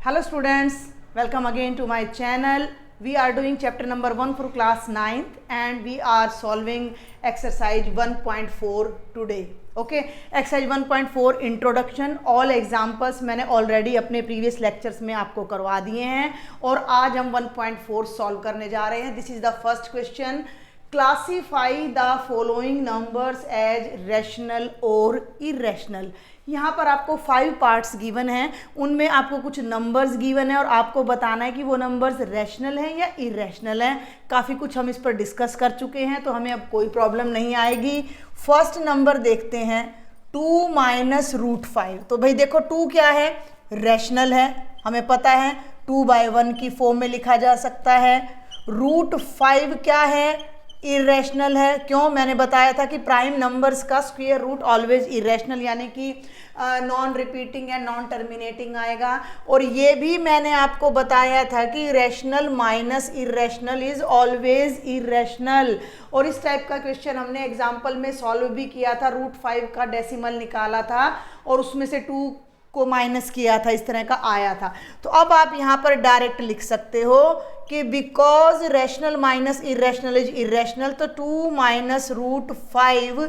Hello students, welcome again to my channel. We are doing chapter number 1 for class 9th and we are solving exercise 1.4 today. Okay, exercise 1.4 introduction. All examples मैंने already अपने previous lectures में आपको करवा दिए हैं और आज हम 1.4 solve करने जा रहे हैं. This is the first question. Classify the following numbers as rational or irrational. यहाँ पर आपको 5 पार्ट्स गिवन हैं, उनमें आपको कुछ नंबर्स गिवन है और आपको बताना है कि वो नंबर्स रैशनल हैं या इरेशनल हैं. काफ़ी कुछ हम इस पर डिस्कस कर चुके हैं तो हमें अब कोई प्रॉब्लम नहीं आएगी. फर्स्ट नंबर देखते हैं 2 माइनस रूट 5. तो भाई देखो 2 क्या है, रैशनल है, हमें पता है 2/1 की फॉर्म में लिखा जा सकता है. रूट 5 क्या है, इरेशनल है. क्यों, मैंने बताया था कि प्राइम नंबर्स का स्क्वायर रूट ऑलवेज इरेशनल यानी कि non repeating and non terminating आएगा. और ये भी मैंने आपको बताया था कि rational minus irrational is always irrational. और इस टाइप का क्वेश्चन हमने एग्जाम्पल में सॉल्व भी किया था. रूट 5 का डेसिमल निकाला था और उसमें से 2 को माइनस किया था, इस तरह का आया था. तो अब आप यहाँ पर डायरेक्ट लिख सकते हो कि because rational minus irrational is irrational, तो 2 minus root 5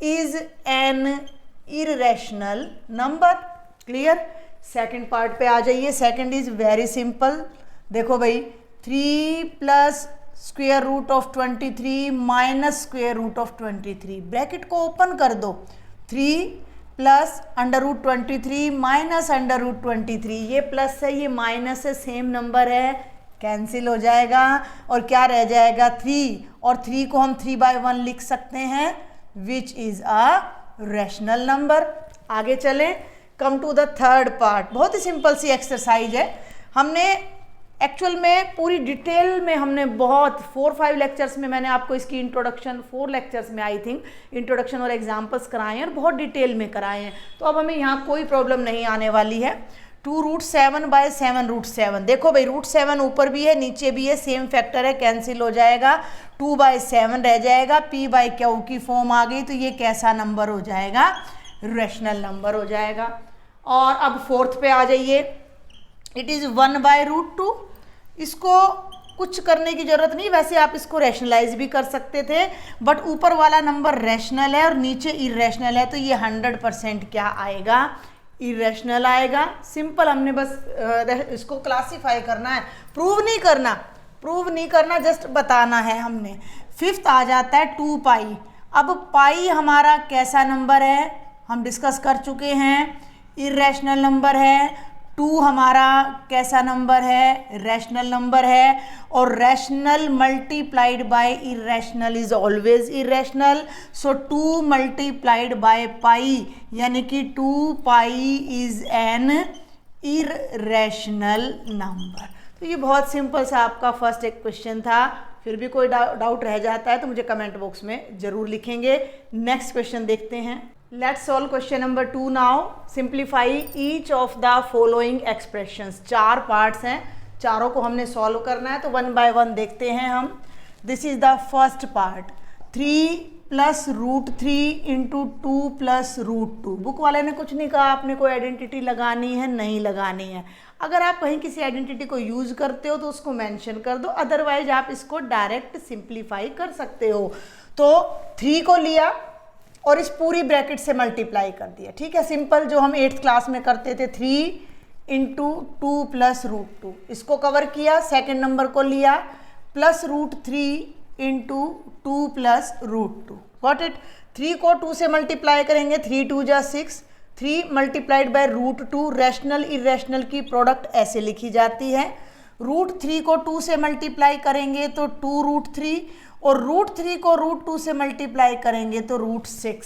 is an irrational number. Clear. Second part पे आ जाइए. Second is very simple. देखो भाई 3 plus square root of 23 minus square root of 23. Bracket को ओपन कर दो. 3 plus under root 23 minus under root 23. ये प्लस है, ये माइनस है, सेम नंबर है, कैंसिल हो जाएगा और क्या रह जाएगा 3. और 3 को हम 3/1 लिख सकते हैं which is a rational number. आगे चलें. Come to the third part. बहुत ही सिंपल सी एक्सरसाइज है. हमने एक्चुअल में पूरी डिटेल में हमने बहुत 4-5 लेक्चर्स में मैंने आपको इसकी इंट्रोडक्शन 4 लेक्चर्स में आई थिंक इंट्रोडक्शन और एग्जांपल्स कराए हैं और बहुत डिटेल में कराए हैं. तो अब हमें यहाँ कोई प्रॉब्लम नहीं आने वाली है. 2 रूट 7/7 रूट 7. देखो भाई रूट 7 ऊपर भी है नीचे भी है, सेम फैक्टर है, कैंसिल हो जाएगा. 2/7 रह जाएगा. p/q की फॉर्म आ गई तो ये कैसा नंबर हो जाएगा, रैशनल नंबर हो जाएगा. और अब फोर्थ पे आ जाइए. It is 1/√2. इसको कुछ करने की ज़रूरत नहीं, वैसे आप इसको रैशनलाइज भी कर सकते थे, बट ऊपर वाला नंबर रैशनल है और नीचे इरेशनल है तो ये 100% क्या आएगा, इरेशनल आएगा. सिंपल. हमने बस इसको क्लासीफाई करना है, प्रूव नहीं करना, जस्ट बताना है हमने. फिफ्थ आ जाता है 2 पाई. अब पाई हमारा कैसा नंबर है, हम डिस्कस कर चुके हैं, इरेशनल नंबर है. 2 हमारा कैसा नंबर है, रैशनल नंबर है. और rational multiplied by irrational is always irrational. So 2 multiplied by pi यानी कि 2 pi is an irrational number. तो ये बहुत सिंपल सा आपका फर्स्ट एक क्वेश्चन था. फिर भी कोई डाउट रह जाता है तो मुझे कमेंट बॉक्स में ज़रूर लिखेंगे. नेक्स्ट क्वेश्चन देखते हैं. Let's solve question number 2 now. Simplify each of the following expressions. 4 parts हैं, चारों को हमने सॉल्व करना है तो 1 by 1 देखते हैं हम. This is the first part. 3 plus root 3 into 2 plus root 2. Book वाले ने कुछ नहीं कहा आपने कोई आइडेंटिटी लगानी है, नहीं लगानी है. अगर आप कहीं किसी आइडेंटिटी को यूज करते हो तो उसको मेंशन कर दो, अदरवाइज आप इसको डायरेक्ट सिंप्लीफाई कर सकते हो. तो 3 को लिया और इस पूरी ब्रैकेट से मल्टीप्लाई कर दिया. ठीक है, सिंपल जो हम 8th क्लास में करते थे. 3 इंटू 2 प्लस रूट 2. इसको कवर किया. सेकेंड नंबर को लिया plus root 3 into 2 plus root 2. Got it. 3 को 2 से मल्टीप्लाई करेंगे, 3 2 जा 6. 3 multiplied by root 2. Rational irrational की प्रोडक्ट ऐसे लिखी जाती है. रूट 3 को 2 से मल्टीप्लाई करेंगे तो 2 रूट 3 और रूट 3 को रूट 2 से मल्टीप्लाई करेंगे तो रूट 6.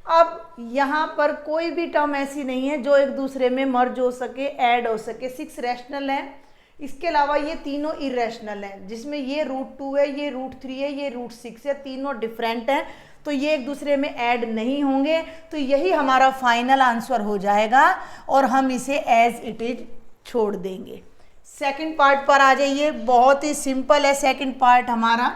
अब यहाँ पर कोई भी टर्म ऐसी नहीं है जो एक दूसरे में मर्ज हो सके, ऐड हो सके. 6 रैशनल है, इसके अलावा ये तीनों इरेशनल हैं, जिसमें ये रूट 2 है, ये रूट 3 है, ये रूट 6 है. तीनों डिफरेंट हैं तो ये एक दूसरे में ऐड नहीं होंगे. तो यही हमारा फाइनल आंसर हो जाएगा और हम इसे एज इट इज छोड़ देंगे. सेकंड पार्ट पर आ जाइए. बहुत ही सिंपल है. सेकंड पार्ट हमारा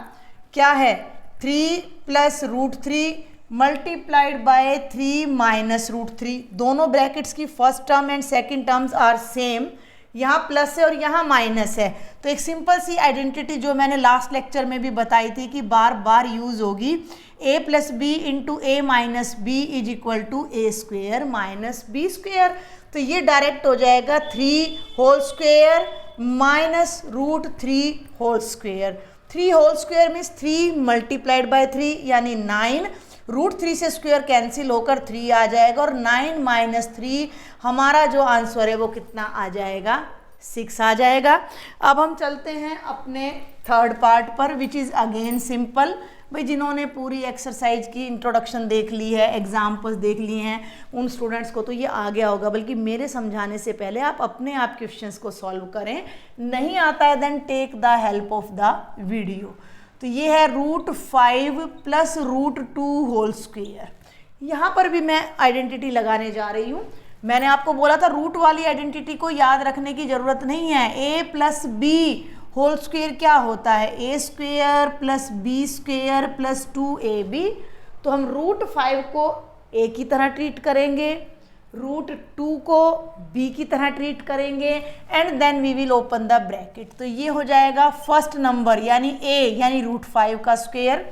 क्या है, 3 plus root 3 multiplied by 3 minus root 3. दोनों ब्रैकेट्स की first term and second terms are same. यहाँ प्लस है और यहाँ माइनस है। तो एक सिंपल सी आइडेंटिटी जो मैंने लास्ट लेक्चर में भी बताई थी कि बार बार यूज होगी, a plus B into A minus B is equal to A square minus B square. तो ये डायरेक्ट हो जाएगा 3 whole square minus root 3 whole square. 3 whole square means 3 multiplied by 3 यानी 9, रूट 3 से स्क्वायर कैंसिल होकर 3 आ जाएगा और 9 माइनस 3 हमारा जो आंसर है वो कितना आ जाएगा, 6 आ जाएगा। अब हम चलते हैं अपने थर्ड पार्ट पर विच इज़ अगेन सिंपल। भाई जिन्होंने पूरी एक्सरसाइज की इंट्रोडक्शन देख ली है, एग्जाम्पल्स देख लिए हैं, उन स्टूडेंट्स को तो ये आ गया होगा, बल्कि मेरे समझाने से पहले आप अपने आप क्वेश्चंस को सॉल्व करें। नहीं आता है then take the help of the video. तो ये है root 5 plus root 2 whole square. यहाँ पर भी मैं आइडेंटिटी लगाने जा रही हूँ। मैंने आपको बोला था रूट वाली आइडेंटिटी को याद रखने की ज़रूरत नहीं है। a plus B whole square क्या होता है, a square plus B square plus 2ab। तो हम रूट 5 को a की तरह ट्रीट करेंगे, रूट 2 को b की तरह ट्रीट करेंगे and then we will open the bracket. तो ये हो जाएगा फर्स्ट नंबर यानी a यानी रूट 5 का स्क्वेयर,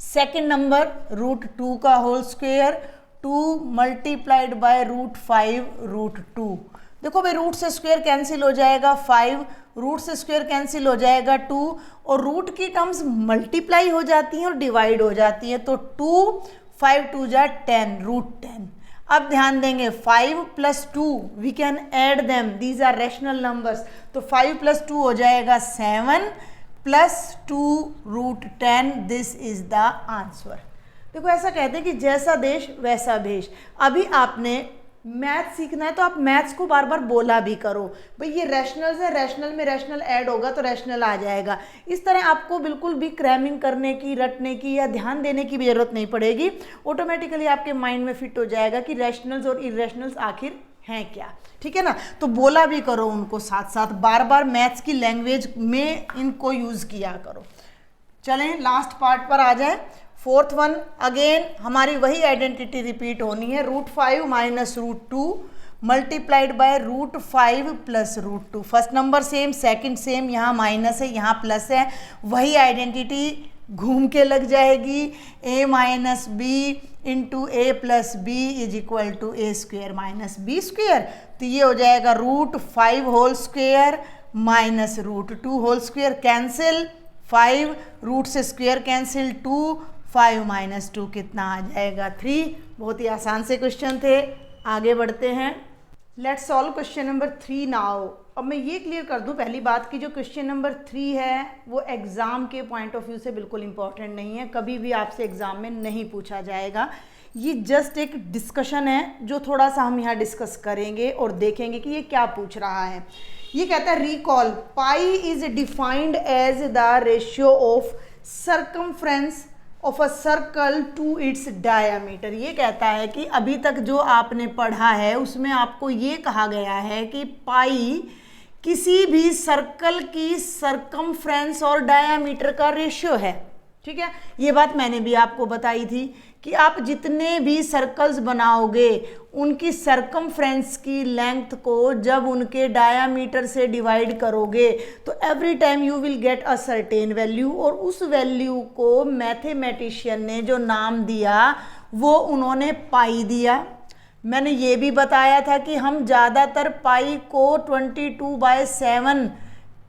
सेकेंड नंबर रूट 2 का whole square, 2 multiplied by root 5 root 2। देखो भाई रूट से स्क्वेयर कैंसिल हो जाएगा 5, रूट से स्क्वेयर कैंसिल हो जाएगा 2 और रूट की टर्म्स मल्टीप्लाई हो जाती हैं और डिवाइड हो जाती हैं। तो 2 5 2 जा 10 रूट 10। अब ध्यान देंगे 5 plus 2 we can add them, these are rational numbers. तो 5 प्लस 2 हो जाएगा 7 plus 2 root 10, this is the answer. देखो ऐसा कहते हैं कि जैसा देश वैसा भेष। अभी आपने मैथ सीखना है तो आप मैथ्स को बार बार बोला भी करो, भाई ये रैशनल्स है, रैशनल में रैशनल ऐड होगा तो रैशनल आ जाएगा। इस तरह आपको बिल्कुल भी क्रैमिंग करने की, रटने की या ध्यान देने की भी जरूरत नहीं पड़ेगी। ऑटोमेटिकली आपके माइंड में फिट हो जाएगा कि रैशनल्स और इरेशनल्स आखिर हैं क्या, ठीक है ना। तो बोला भी करो उनको साथ साथ, बार बार मैथ्स की लैंग्वेज में इनको यूज़ किया करो। चलें लास्ट पार्ट पर आ जाए। फोर्थ वन अगेन हमारी वही आइडेंटिटी रिपीट होनी है, root 5 minus root 2 multiplied by root 5 plus root 2। First number same, second same, यहाँ माइनस है यहाँ प्लस है, वही आइडेंटिटी घूम के लग जाएगी। a minus B into A plus B is equal to A square minus B square. तो ये हो जाएगा root 5 whole square minus root 2 whole square, cancel 5, root से स्क्वेयर कैंसिल 2, 5 माइनस 2 कितना आ जाएगा 3। बहुत ही आसान से क्वेश्चन थे, आगे बढ़ते हैं। Let's solve question number 3 now. अब मैं ये क्लियर कर दूं पहली बात कि जो क्वेश्चन नंबर 3 है वो एग्ज़ाम के पॉइंट ऑफ व्यू से बिल्कुल इंपॉर्टेंट नहीं है, कभी भी आपसे एग्ज़ाम में नहीं पूछा जाएगा। ये जस्ट एक डिस्कशन है जो थोड़ा सा हम यहाँ डिस्कस करेंगे और देखेंगे कि ये क्या पूछ रहा है। ये कहता है recall pi is defined as the ratio of circumference of a circle to its diameter. ये कहता है कि अभी तक जो आपने पढ़ा है उसमें आपको ये कहा गया है कि पाई किसी भी सर्कल की सर्कमफ्रेंस और डायामीटर का रेशियो है, ठीक है। ये बात मैंने भी आपको बताई थी कि आप जितने भी सर्कल्स बनाओगे उनकी सर्कमफ्रेंस की लेंथ को जब उनके डायामीटर से डिवाइड करोगे तो every time you will get a certain value, और उस वैल्यू को मैथमेटिशियन ने जो नाम दिया वो उन्होंने पाई दिया। मैंने ये भी बताया था कि हम ज़्यादातर पाई को 22/7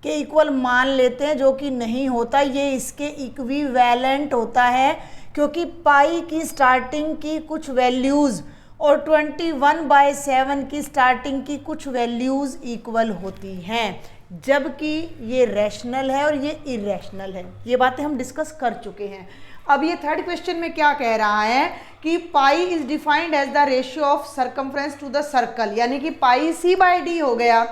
के इक्वल मान लेते हैं, जो कि नहीं होता, ये इसके इक्विवेलेंट होता है, क्योंकि पाई की स्टार्टिंग की कुछ वैल्यूज़ और 21/7 की स्टार्टिंग की कुछ वैल्यूज़ इक्वल होती हैं, जबकि ये रैशनल है और ये इरेशनल है। ये बातें हम डिस्कस कर चुके हैं। अब ये थर्ड क्वेश्चन में क्या कह रहा है कि pi is defined as the ratio of circumference to the circle, यानी कि पाई c/d हो गया।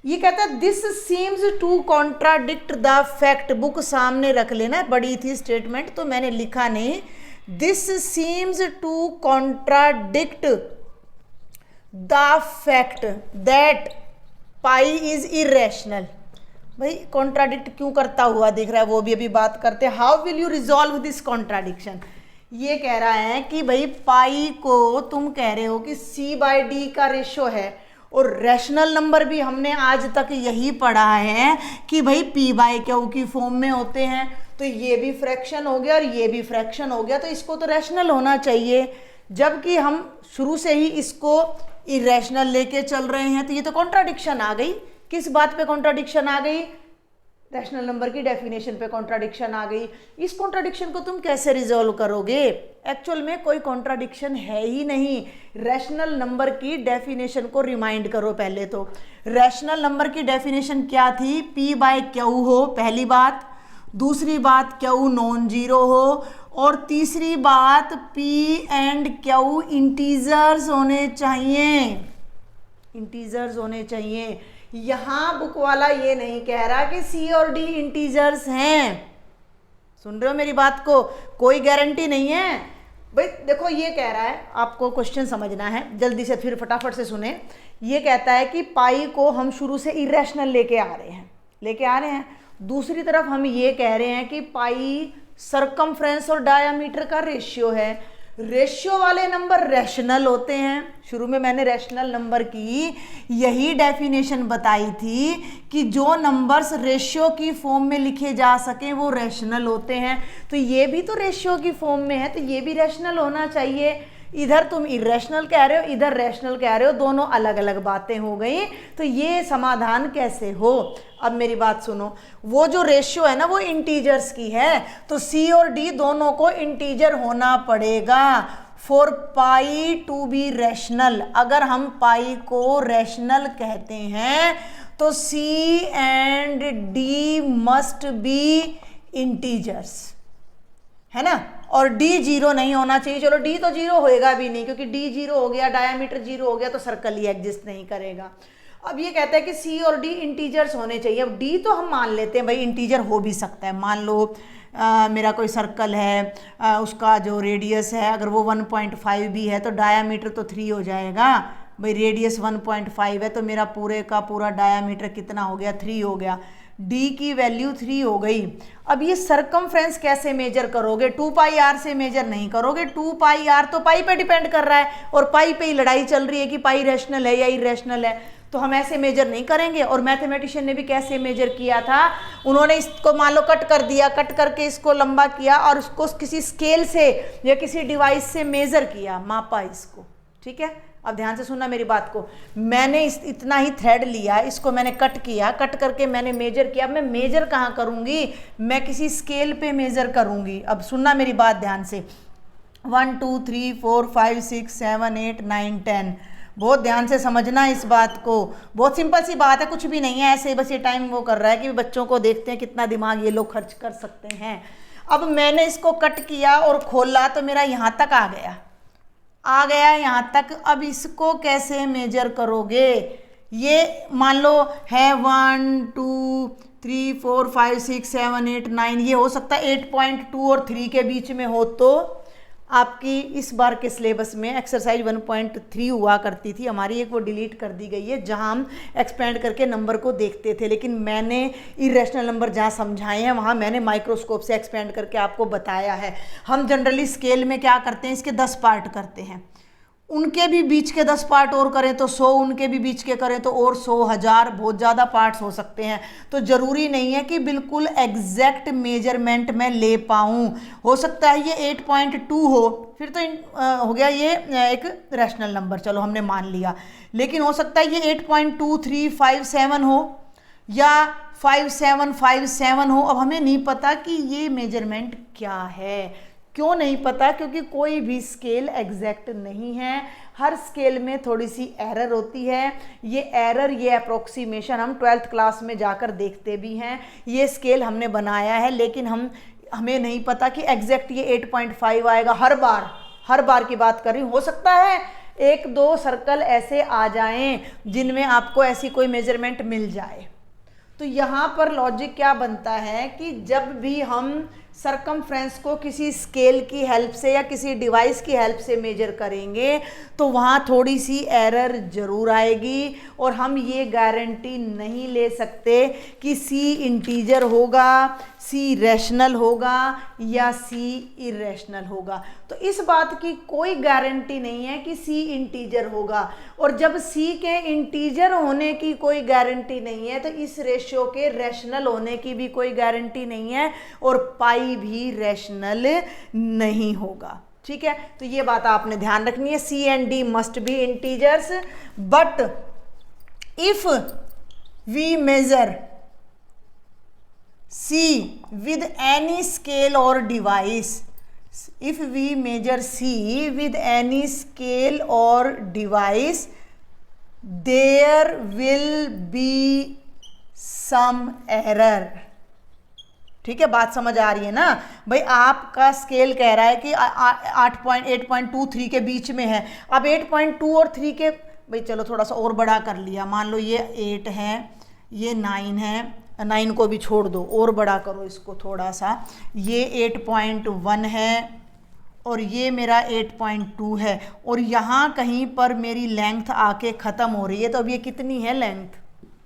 ये कहता है this seems to contradict the fact. Book सामने रख लेना, बड़ी थी स्टेटमेंट तो मैंने लिखा नहीं। This seems to contradict the fact that pi is irrational. भाई कॉन्ट्राडिक्ट क्यों करता हुआ दिख रहा है, वो भी अभी बात करते हैं। How will you resolve this contradiction. ये कह रहा है कि भाई पाई को तुम कह रहे हो कि c/d का रेशियो है और रैशनल नंबर भी हमने आज तक यही पढ़ा है कि भाई पी बाय क्यू की फॉर्म में होते हैं, तो ये भी फ्रैक्शन हो गया और ये भी फ्रैक्शन हो गया, तो इसको तो रैशनल होना चाहिए, जबकि हम शुरू से ही इसको इरेशनल लेके चल रहे हैं, तो ये तो कॉन्ट्राडिक्शन आ गई। किस बात पे कॉन्ट्राडिक्शन आ गई? रैशनल नंबर की डेफिनेशन पे कॉन्ट्राडिक्शन आ गई। इस कॉन्ट्राडिक्शन को तुम कैसे रिजॉल्व करोगे? एक्चुअल में कोई कॉन्ट्राडिक्शन है ही नहीं। रैशनल नंबर की डेफिनेशन को रिमाइंड करो पहले तो। रैशनल नंबर की डेफिनेशन क्या थी? पी बाय क्यू हो, पहली बात। दूसरी बात, क्यू नॉन जीरो हो। और तीसरी बात, पी एंड क्यू इंटीजर्स होने चाहिए, इंटीजर्स होने चाहिए। यहां बुक वाला ये नहीं कह रहा कि सी और डी इंटीजर्स हैं। सुन रहे हो मेरी बात को? कोई गारंटी नहीं है भाई। देखो ये कह रहा है, आपको क्वेश्चन समझना है, जल्दी से फिर फटाफट से सुने। ये कहता है कि पाई को हम शुरू से इरेशनल लेके आ रहे हैं। दूसरी तरफ हम ये कह रहे हैं कि पाई सरकमफ्रेंस और डायामीटर का रेशियो है। रेशियो वाले नंबर रैशनल होते हैं। शुरू में मैंने रैशनल नंबर की यही डेफिनेशन बताई थी कि जो नंबर्स रेशियो की फॉर्म में लिखे जा सकें वो रैशनल होते हैं। तो ये भी तो रेशियो की फॉर्म में है, तो ये भी रैशनल होना चाहिए। इधर तुम इरेशनल कह रहे हो, इधर रैशनल कह रहे हो, दोनों अलग अलग बातें हो गई। तो ये समाधान कैसे हो? अब मेरी बात सुनो, वो जो रेशियो है ना वो इंटीजर्स की है, तो सी और डी दोनों को इंटीजर होना पड़ेगा for pi to be rational. अगर हम पाई को रैशनल कहते हैं तो C and D must be integers, है ना। और डी जीरो नहीं होना चाहिए। चलो डी तो जीरो होएगा भी नहीं, क्योंकि डी जीरो हो गया, डायामीटर जीरो हो गया, तो सर्कल ही एग्जिस्ट नहीं करेगा। अब ये कहता है कि सी और डी इंटीजर्स होने चाहिए। अब डी तो हम मान लेते हैं भाई इंटीजर हो भी सकता है। मान लो मेरा कोई सर्कल है, उसका जो रेडियस है अगर वो 1.5 भी है तो डायामीटर तो 3 हो जाएगा। भाई रेडियस 1.5 है तो मेरा पूरे का पूरा डायामीटर कितना हो गया? 3 हो गया। डी की वैल्यू 3 हो गई। अब ये सरकमफ्रेंस कैसे मेजर करोगे? 2 पाई आर से मेजर नहीं करोगे। 2 पाई आर तो पाई पे डिपेंड कर रहा है, और पाई पे ही लड़ाई चल रही है कि पाई रैशनल है या इरेशनल है, तो हम ऐसे मेजर नहीं करेंगे। और मैथमेटिशियन ने भी कैसे मेजर किया था? उन्होंने इसको मान लो कट कर दिया, कट करके इसको लंबा किया और उसको किसी स्केल से या किसी डिवाइस से मेजर किया, मापा इसको। ठीक है, अब ध्यान से सुनना मेरी बात को। मैंने इतना ही थ्रेड लिया, इसको मैंने कट किया, कट करके मैंने मेजर किया। अब मैं मेजर कहाँ करूँगी? मैं किसी स्केल पे मेजर करूँगी। अब सुनना मेरी बात ध्यान से। 1 2 3 4 5 6 7 8 9 10। बहुत ध्यान से समझना इस बात को। बहुत सिंपल सी बात है, कुछ भी नहीं है, ऐसे बस ये टाइम वो कर रहा है कि बच्चों को देखते हैं कितना दिमाग ये लोग खर्च कर सकते हैं। अब मैंने इसको कट किया और खोला तो मेरा यहाँ तक आ गया यहाँ तक। अब इसको कैसे मेजर करोगे? ये मान लो है 1 2 3 4 5 6 7 8 9, ये हो सकता है 8.2 और 3 के बीच में हो। तो आपकी इस बार के सिलेबस में एक्सरसाइज 1.3 हुआ करती थी हमारी, एक वो डिलीट कर दी गई है, जहां हम एक्सपेंड करके नंबर को देखते थे। लेकिन मैंने इरेशनल नंबर जहां समझाए हैं वहां मैंने माइक्रोस्कोप से एक्सपेंड करके आपको बताया है। हम जनरली स्केल में क्या करते हैं, इसके 10 पार्ट करते हैं, उनके भी बीच के 10 पार्ट और करें तो 100, उनके भी बीच के करें तो और 100, 1000, बहुत ज़्यादा पार्ट्स हो सकते हैं। तो ज़रूरी नहीं है कि बिल्कुल एग्जैक्ट मेजरमेंट में ले पाऊँ। हो सकता है ये 8.2 हो, फिर तो हो गया ये एक रैशनल नंबर, चलो हमने मान लिया। लेकिन हो सकता है ये 8.2357 हो या 5757 हो। अब हमें नहीं पता कि ये मेजरमेंट क्या है। क्यों नहीं पता? क्योंकि कोई भी स्केल एग्जैक्ट नहीं है, हर स्केल में थोड़ी सी एरर होती है। ये एरर, ये अप्रोक्सीमेशन हम 12th क्लास में जाकर देखते भी हैं। ये स्केल हमने बनाया है, लेकिन हमें नहीं पता कि एग्जैक्ट ये 8.5 आएगा हर बार की बात कर रही हूँ। हो सकता है 1-2 सर्कल ऐसे आ जाएं जिनमें आपको ऐसी कोई मेजरमेंट मिल जाए। तो यहाँ पर लॉजिक क्या बनता है कि जब भी हम सरकमफ्रेंस को किसी स्केल की हेल्प से या किसी डिवाइस की हेल्प से मेजर करेंगे तो वहाँ थोड़ी सी एरर ज़रूर आएगी, और हम ये गारंटी नहीं ले सकते कि सी इंटीजर होगा, सी रैशनल होगा या सी इरेशनल होगा। तो इस बात की कोई गारंटी नहीं है कि सी इंटीजर होगा, और जब सी के इंटीजर होने की कोई गारंटी नहीं है तो इस रेशियो के रैशनल होने की भी कोई गारंटी नहीं है, और पाई भी रैशनल नहीं होगा। ठीक है, तो ये बात आपने ध्यान रखनी है। C and D must be integers, but if we measure C with any scale or device, if we measure C with any scale or device, there will be some error। ठीक है, बात समझ आ रही है ना भाई? आपका स्केल कह रहा है कि 8.23 के बीच में है। अब 8.2 और 3 के, भाई चलो थोड़ा सा और बड़ा कर लिया, मान लो ये 8 है, ये 9 है, 9 को भी छोड़ दो, और बड़ा करो इसको थोड़ा सा, ये 8.1 है और ये मेरा 8.2 है, और यहाँ कहीं पर मेरी लेंथ आके ख़त्म हो रही है। तो अब ये कितनी है लेंथ,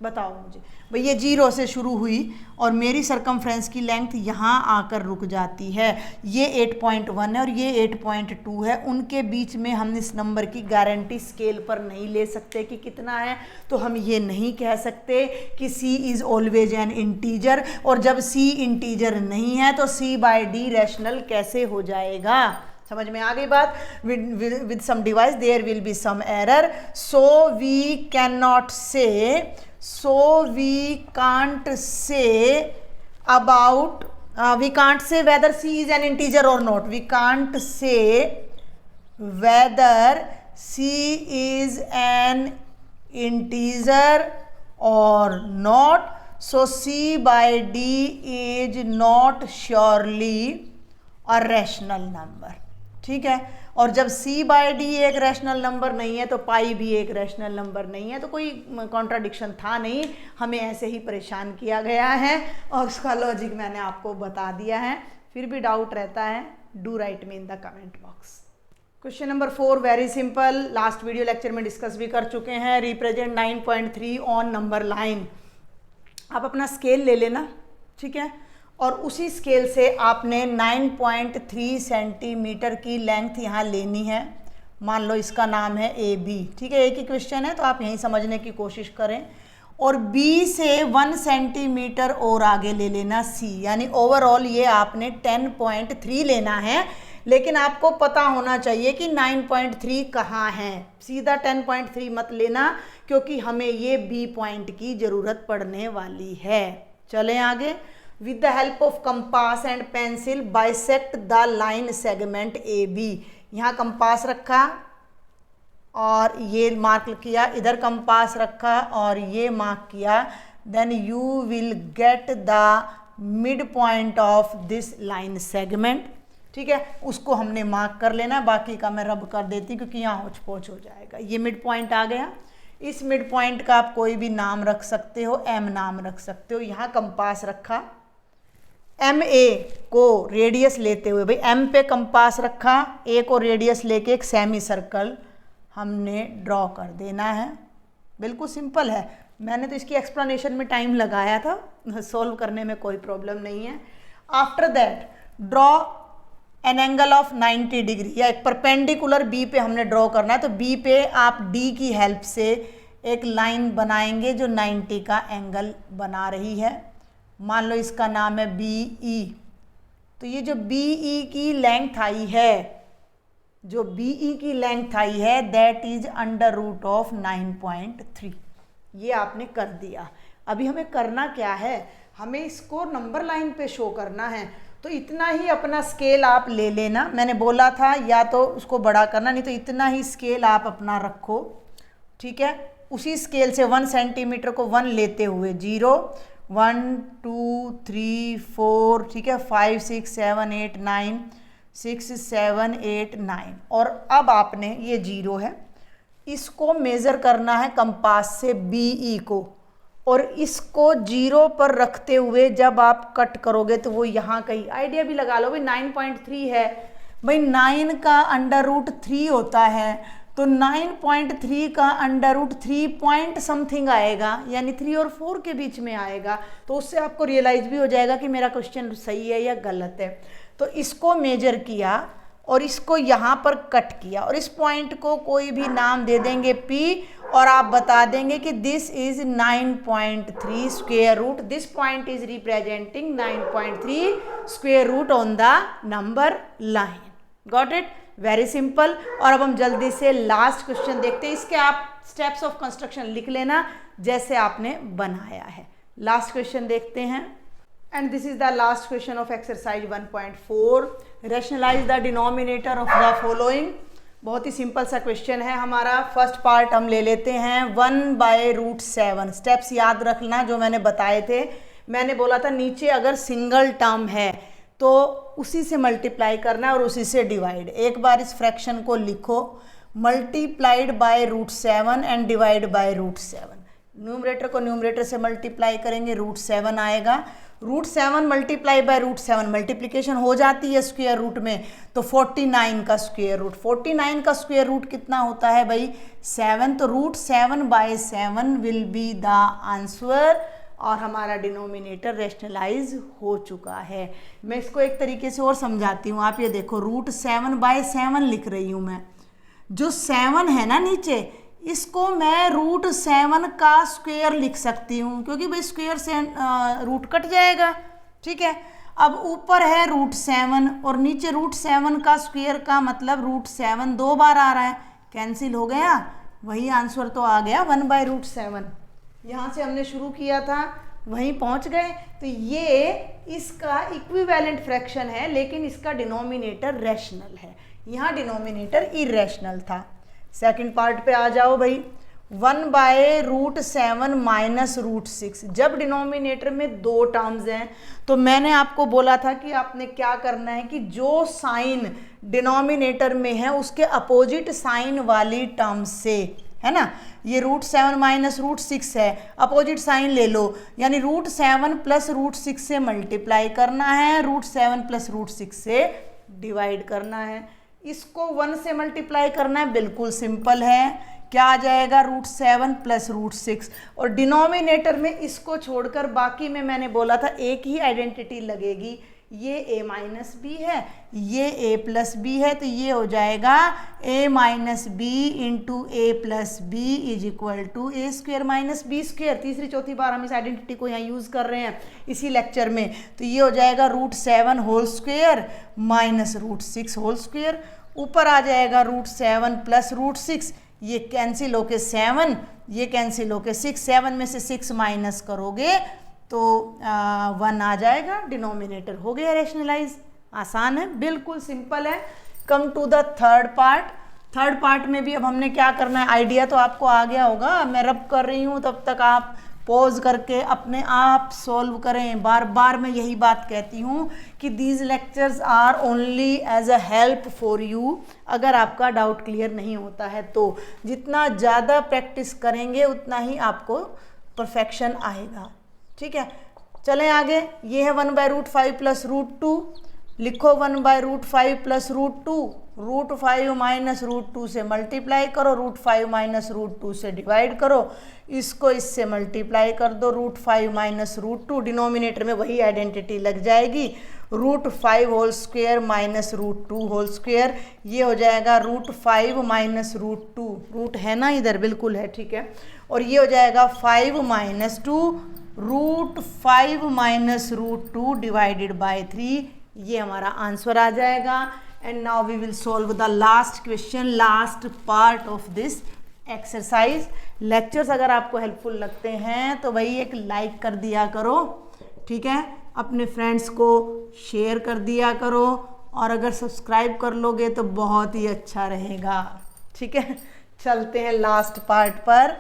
बताओ मुझे भाई? ये 0 से शुरू हुई और मेरी सरकमफ्रेंस की लेंथ यहाँ आकर रुक जाती है। ये 8.1 है और ये 8.2 है, उनके बीच में हम इस नंबर की गारंटी स्केल पर नहीं ले सकते कि कितना है। तो हम ये नहीं कह सकते कि C is always an integer, और जब C इंटीजर नहीं है तो C/D रैशनल कैसे हो जाएगा? समझ में आ गई बात? With some device there will be some error, so we can not say, so we can't say about we can't say whether C is an integer or not. We can't say whether C is an integer or not. So C/D is not surely a rational number। ठीक है, और जब C/D एक rational number नहीं है तो पाई भी एक रैशनल नंबर नहीं है। तो कोई कॉन्ट्राडिक्शन था नहीं, हमें ऐसे ही परेशान किया गया है और उसका लॉजिक मैंने आपको बता दिया है। फिर भी डाउट रहता है, do right me in the comment box. Question number 4 very simple, last video lecture में डिस्कस भी कर चुके हैं। Represent 9.3 on number line. आप अपना स्केल ले लेना, ठीक है, और उसी स्केल से आपने 9.3 सेंटीमीटर की लेंथ यहाँ लेनी है। मान लो इसका नाम है AB। ठीक है, एक ही क्वेश्चन है तो आप यहीं समझने की कोशिश करें। और B से 1 सेंटीमीटर और आगे ले लेना C, यानी ओवरऑल ये आपने 10.3 लेना है। लेकिन आपको पता होना चाहिए कि 9.3 कहाँ है। सीधा 10.3 मत लेना, क्योंकि हमें ये B पॉइंट की ज़रूरत पड़ने वाली है। चलें आगे। With the help of compass and pencil bisect the line segment AB। यहाँ कंपास रखा और ये मार्क किया, इधर कंपास रखा और ये मार्क किया, then you will get the midpoint of this line segment। ठीक है, उसको हमने मार्क कर लेना, बाकी का मैं रब कर देती क्योंकि यहाँ होच पोच हो जाएगा। ये मिड पॉइंट आ गया। इस मिड पॉइंट का आप कोई भी नाम रख सकते हो, M नाम रख सकते हो। यहाँ कंपास रखा, MA को रेडियस लेते हुए, भाई M पे कंपास रखा, A को रेडियस लेके एक सेमी सर्कल हमने ड्रॉ कर देना है। बिल्कुल सिंपल है, मैंने तो इसकी एक्सप्लेनेशन में टाइम लगाया था, सॉल्व करने में कोई प्रॉब्लम नहीं है। After that draw an angle of 90 degree, या एक परपेंडिकुलर B पे हमने ड्रॉ करना है। तो B पे आप D की हेल्प से एक लाइन बनाएंगे जो 90 का एंगल बना रही है। मान लो इसका नाम है BE। तो ये जो BE की लेंथ आई है, जो BE की लेंथ आई है, that is under root of 9.3। ये आपने कर दिया। अभी हमें करना क्या है, हमें इसको नंबर लाइन पे शो करना है। तो इतना ही अपना स्केल आप ले लेना। मैंने बोला था या तो उसको बड़ा करना, नहीं तो इतना ही स्केल आप अपना रखो। ठीक है, उसी स्केल से 1 सेंटीमीटर को 1 लेते हुए 0 1 2 3 4, ठीक है, 5 6 7 8 9 6 7 8 9। और अब आपने ये 0 है, इसको मेज़र करना है कंपास से BE को, और इसको 0 पर रखते हुए जब आप कट करोगे तो वो यहाँ कहीं, आइडिया भी लगा लो भाई 9.3 है, भाई 9 का अंडर रूट 3 होता है, तो 9.3 का अंडर रूट 3 पॉइंट समथिंग आएगा, यानी 3 और 4 के बीच में आएगा। तो उससे आपको रियलाइज भी हो जाएगा कि मेरा क्वेश्चन सही है या गलत है। तो इसको मेजर किया और इसको यहाँ पर कट किया और इस पॉइंट को कोई भी नाम दे देंगे P, और आप बता देंगे कि this is 9.3 square root, this point is representing 9.3 square root on the number line. Got it? Very simple. और अब हम जल्दी से लास्ट क्वेश्चन देखते हैं। इसके आप स्टेप्स ऑफ कंस्ट्रक्शन लिख लेना जैसे आपने बनाया है। लास्ट क्वेश्चन देखते हैं, and this is the last question of exercise 1.4। Rationalise the denominator of the following. बहुत ही सिंपल सा क्वेश्चन है हमारा। फर्स्ट पार्ट हम ले लेते हैं 1/√7। स्टेप्स याद रखना जो मैंने बताए थे। मैंने बोला था नीचे अगर सिंगल टर्म है तो उसी से मल्टीप्लाई करना है और उसी से डिवाइड। एक बार इस फ्रैक्शन को लिखो, multiplied by √7 and divide by √7। Numerator को न्यूमरेटर से मल्टीप्लाई करेंगे, √7 आएगा। √7 मल्टीप्लाई बाय √7, मल्टीप्लिकेशन हो जाती है स्क्वायर रूट में, तो 49 का स्क्वायर रूट। 49 का स्क्वायर रूट कितना होता है भाई? 7। तो √7/7 विल बी द आंसर, और हमारा डिनोमिनेटर रैशनलाइज हो चुका है। मैं इसको एक तरीके से और समझाती हूँ। आप ये देखो, √7/7 लिख रही हूँ मैं। जो 7 है ना नीचे, इसको मैं √7 का स्क्वायर लिख सकती हूँ, क्योंकि भाई स्क्वायर से रूट कट जाएगा। ठीक है। अब ऊपर है √7 और नीचे √7 का स्क्वायर का मतलब √7 2 बार आ रहा है, कैंसिल हो गया, वही आंसर तो आ गया 1/√7। यहाँ से हमने शुरू किया था वहीं पहुँच गए। तो ये इसका इक्विवेलेंट फ्रैक्शन है, लेकिन इसका डिनोमिनेटर रैशनल है। यहाँ डिनोमिनेटर इरेशनल था। सेकंड पार्ट पे आ जाओ भाई। 1/√7 माइनस √6। जब डिनोमिनेटर में 2 टर्म्स हैं तो मैंने आपको बोला था कि आपने क्या करना है कि जो साइन डिनोमिनेटर में है उसके अपोजिट साइन वाली टर्म से, है ना, ये √7 माइनस √6 है, अपोजिट साइन ले लो, यानी √7 प्लस √6 से मल्टीप्लाई करना है, √7 प्लस √6 से डिवाइड करना है। इसको 1 से मल्टीप्लाई करना है, बिल्कुल सिंपल है। क्या आ जाएगा? √7 प्लस √6, और डिनोमिनेटर में इसको छोड़कर बाकी में मैंने बोला था एक ही आइडेंटिटी लगेगी। ये a माइनस बी है, ये a प्लस बी है, तो ये हो जाएगा a minus B into A plus B is equal to A square minus B square. तीसरी चौथी बार हम इस आइडेंटिटी को यहाँ यूज़ कर रहे हैं इसी लेक्चर में। तो ये हो जाएगा √7 whole square minus √6 whole square. ऊपर आ जाएगा √7 प्लस √6, ये कैंसिल होके 7, ये कैंसिल होके 6, 7 में से 6 माइनस करोगे तो 1 आ जाएगा। डिनोमिनेटर हो गया रैशनलाइज। आसान है, बिल्कुल सिंपल है। Come to the third part. Third part में भी अब हमने क्या करना है, आइडिया तो आपको आ गया होगा। मैं रब कर रही हूँ, तब तक आप पॉज करके अपने आप सॉल्व करें। बार बार मैं यही बात कहती हूँ कि these lectures are only as a help for you. अगर आपका डाउट क्लियर नहीं होता है तो जितना ज़्यादा प्रैक्टिस करेंगे उतना ही आपको परफेक्शन आएगा। ठीक है, चलें आगे। ये है 1/√5 प्लस √2। लिखो 1/√5 प्लस √2। √5 माइनस √2 से मल्टीप्लाई करो, √5 माइनस √2 से डिवाइड करो, इसको इससे मल्टीप्लाई कर दो, √5 माइनस √2, डिनोमिनेटर में वही आइडेंटिटी लग जाएगी, √5 whole square minus √2 whole square. ये हो जाएगा √5 माइनस √2, रूट है ना इधर, बिल्कुल है, ठीक है। और ये हो जाएगा 5 माइनस 2, √5 माइनस √2 डिवाइडेड बाय 3। ये हमारा आंसर आ जाएगा। And now we will solve the last question, last part of this exercise. Lectures अगर आपको हेल्पफुल लगते हैं तो भाई एक लाइक कर दिया करो, ठीक है, अपने फ्रेंड्स को शेयर कर दिया करो, और अगर सब्सक्राइब कर लोगे तो बहुत ही अच्छा रहेगा। ठीक है, चलते हैं लास्ट पार्ट पर।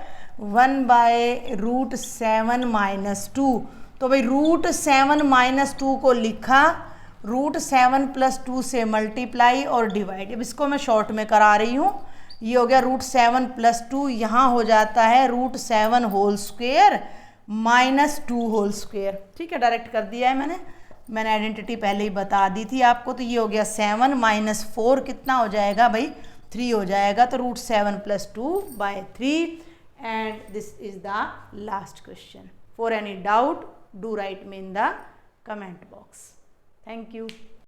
1/√7 माइनस 2। तो भाई √7 माइनस 2 को लिखा, √7 प्लस 2 से मल्टीप्लाई और डिवाइड। अब इसको मैं शॉर्ट में करा रही हूँ। ये हो गया √7 प्लस 2, यहाँ हो जाता है √7 होल स्क्वेयर -2 होल स्क्वायर। ठीक है, डायरेक्ट कर दिया है मैंने आइडेंटिटी पहले ही बता दी थी आपको। तो ये हो गया 7 माइनस 4 कितना हो जाएगा भाई, 3 हो जाएगा। तो √7 + 2/3 and this is the last question. For any doubt do right me in the comment box. Thank you.